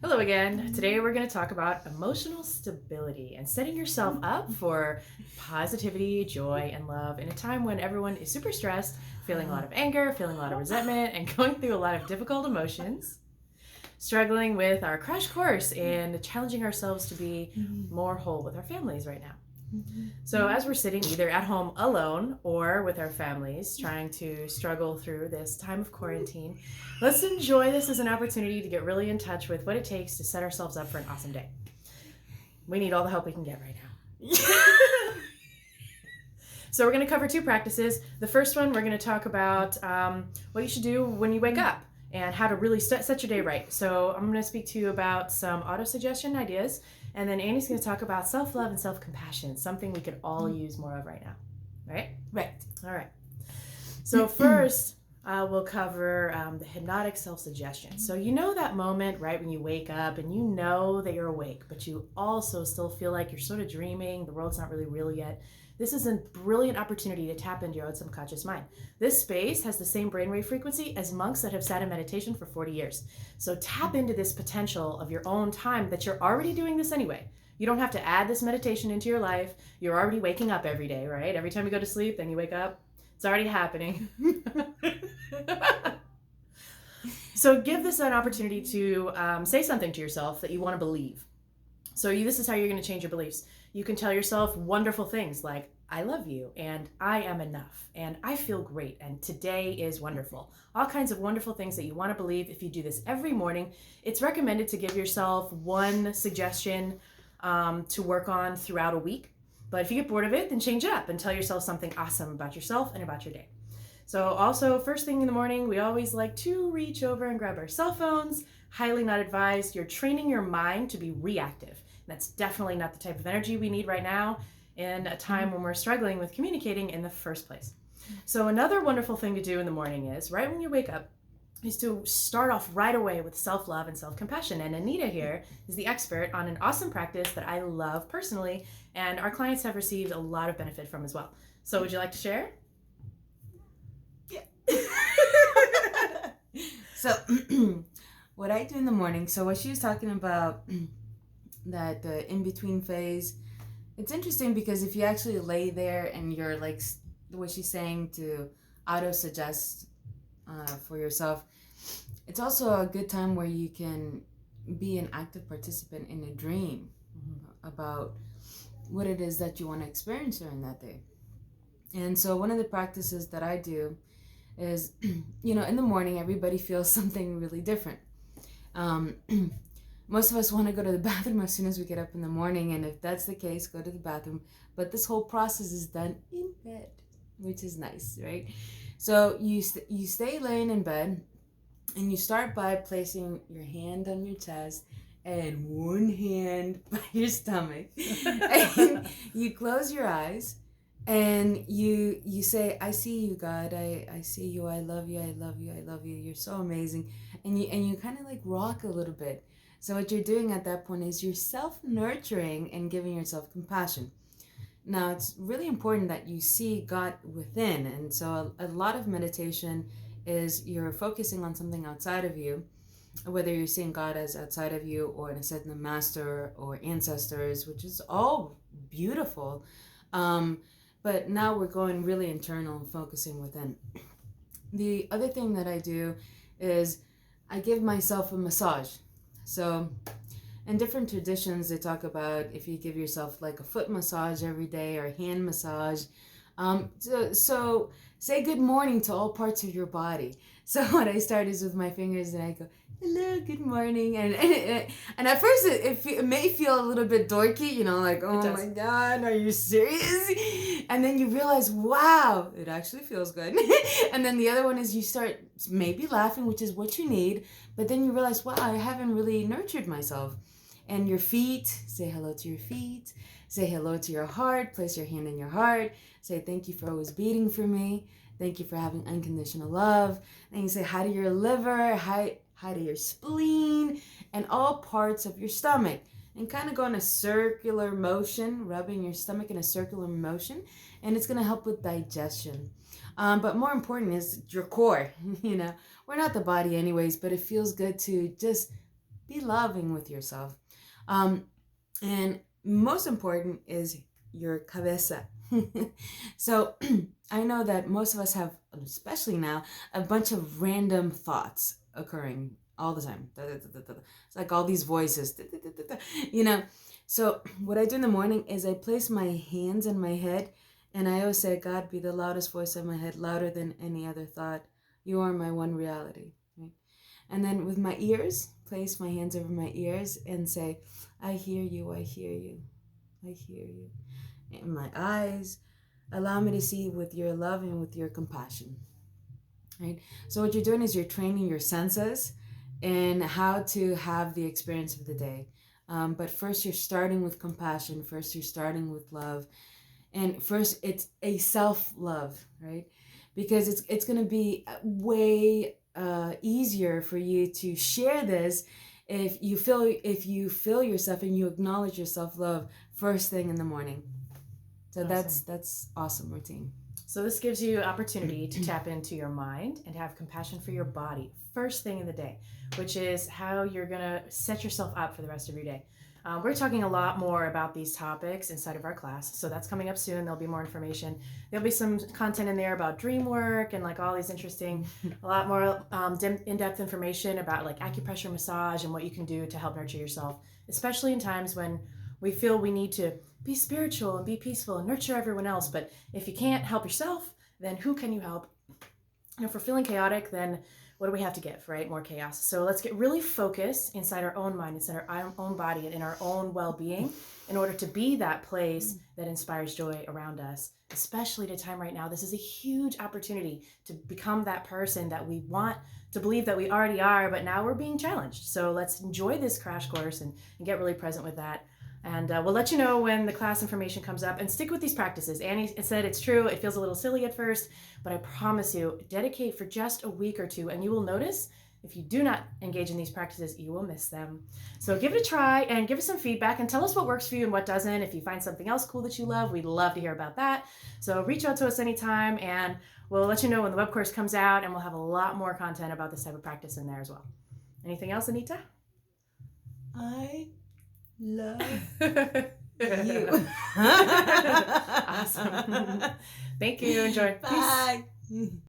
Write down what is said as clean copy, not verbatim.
Hello again. Today we're going to talk about emotional stability and setting yourself up for positivity, joy, and love in a time when everyone is super stressed, feeling a lot of anger, feeling a lot of resentment, and going through a lot of difficult emotions, struggling with our crash course and challenging ourselves to be more whole with our families right now. So, as we're sitting either at home alone or with our families trying to struggle through this time of quarantine, let's enjoy this as an opportunity to get really in touch with what it takes to set ourselves up for an awesome day. We need all the help we can get right now. So, we're going to cover two practices. The first one, we're going to talk about what you should do when you wake up and how to really set your day right. So, I'm going to speak to you about some auto suggestion ideas. And then Annie's going to talk about self-love and self-compassion, something we could all use more of right now. Right? Right. All right. So first, we'll cover the hypnotic self-suggestion. So you know that moment, right, when you wake up and you know that you're awake, but you also still feel like you're sort of dreaming, the world's not really real yet. This is a brilliant opportunity to tap into your own subconscious mind. This space has the same brainwave frequency as monks that have sat in meditation for 40 years. So tap into this potential of your own time that you're already doing this anyway. You don't have to add this meditation into your life. You're already waking up every day, right? Every time you go to sleep, then you wake up. It's already happening. So give this an opportunity to say something to yourself that you want to believe. So this is how you're going to change your beliefs. You can tell yourself wonderful things like, I love you, and I am enough, and I feel great, and today is wonderful. All kinds of wonderful things that you want to believe. If you do this every morning, it's recommended to give yourself one suggestion to work on throughout a week. But if you get bored of it, then change it up and tell yourself something awesome about yourself and about your day. So also, first thing in the morning, we always like to reach over and grab our cell phones. Highly not advised. You're training your mind to be reactive. That's definitely not the type of energy we need right now in a time when we're struggling with communicating in the first place. So another wonderful thing to do in the morning is, right when you wake up, is to start off right away with self-love and self-compassion. And Anita here is the expert on an awesome practice that I love personally, and our clients have received a lot of benefit from as well. So would you like to share? Yeah. So, what I do in the morning, so what she was talking about, that the in-between phase, it's interesting because if you actually lay there and you're like, what she's saying to auto-suggest for yourself, it's also a good time where you can be an active participant in a dream about what it is that you want to experience during that day. And so one of the practices that I do is, in the morning, everybody feels something really different. Most of us want to go to the bathroom as soon as we get up in the morning, and if that's the case, go to the bathroom. But this whole process is done in bed, which is nice, right? So you stay laying in bed, and you start by placing your hand on your chest and one hand by your stomach. And you close your eyes, and you say, I see you, God. I see you. I love you. I love you. I love you. You're so amazing. And you kind of like rock a little bit. So what you're doing at that point is you're self-nurturing and giving yourself compassion. Now, it's really important that you see God within. And so a lot of meditation is you're focusing on something outside of you, whether you're seeing God as outside of you or an ascended master or ancestors, which is all beautiful. But now we're going really internal and focusing within. The other thing that I do is I give myself a massage. So in different traditions, they talk about if you give yourself like a foot massage every day or a hand massage. So say good morning to all parts of your body. So what I start is with my fingers and I go, hello, good morning. And at first it may feel a little bit dorky, like, oh my God, are you serious? And then you realize, wow, it actually feels good. And then the other one is you start maybe laughing, which is what you need. But then you realize, wow, I haven't really nurtured myself. And your feet, say hello to your feet. Say hello to your heart. Place your hand in your heart. Say thank you for always beating for me. Thank you for having unconditional love. And you say hi to your liver, hi to your spleen, and all parts of your stomach. And kind of go in a circular motion, rubbing your stomach in a circular motion. And it's going to help with digestion. But more important is your core. We're not the body anyways, but it feels good to just be loving with yourself. And most important is your cabeza. So I know that most of us have, especially now, a bunch of random thoughts occurring all the time. It's like all these voices, you know. So what I do in the morning is I place my hands on my head, and I always say, God, be the loudest voice in my head, louder than any other thought. You are my one reality. Right? And then with my ears, place my hands over my ears and say, I hear you, I hear you, I hear you. And my eyes, allow me to see with your love and with your compassion. Right? So what you're doing is you're training your senses in how to have the experience of the day. But first you're starting with compassion. First you're starting with love. And first it's a self-love, right? Because it's going to be way easier for you to share this if you feel yourself and you acknowledge your self-love first thing in the morning. So Awesome. that's awesome routine. So this gives you opportunity to tap into your mind and have compassion for your body first thing in the day, which is how you're going to set yourself up for the rest of your day. We're talking a lot more about these topics inside of our class, so that's coming up soon. There'll be more information. There'll be some content in there about dream work and like all these interesting, a lot more in-depth information about like acupressure, massage, and what you can do to help nurture yourself, especially in times when we feel we need to be spiritual and be peaceful and nurture everyone else. But if you can't help yourself, then who can you help? And if we're feeling chaotic, then what do we have to give, right? More chaos. So let's get really focused inside our own mind, inside our own body, and in our own well-being in order to be that place that inspires joy around us, especially at a time right now. This is a huge opportunity to become that person that we want to believe that we already are, but now we're being challenged. So let's enjoy this crash course and get really present with that. And we'll let you know when the class information comes up, and stick with these practices. Annie said it's true. It feels a little silly at first, but I promise you, dedicate for just a week or two, and you will notice if you do not engage in these practices, you will miss them. So give it a try and give us some feedback and tell us what works for you and what doesn't. If you find something else cool that you love, we'd love to hear about that. So reach out to us anytime, and we'll let you know when the web course comes out, and we'll have a lot more content about this type of practice in there as well. Anything else, Anita? I love you. Awesome. Thank you. Enjoy. Bye. Peace.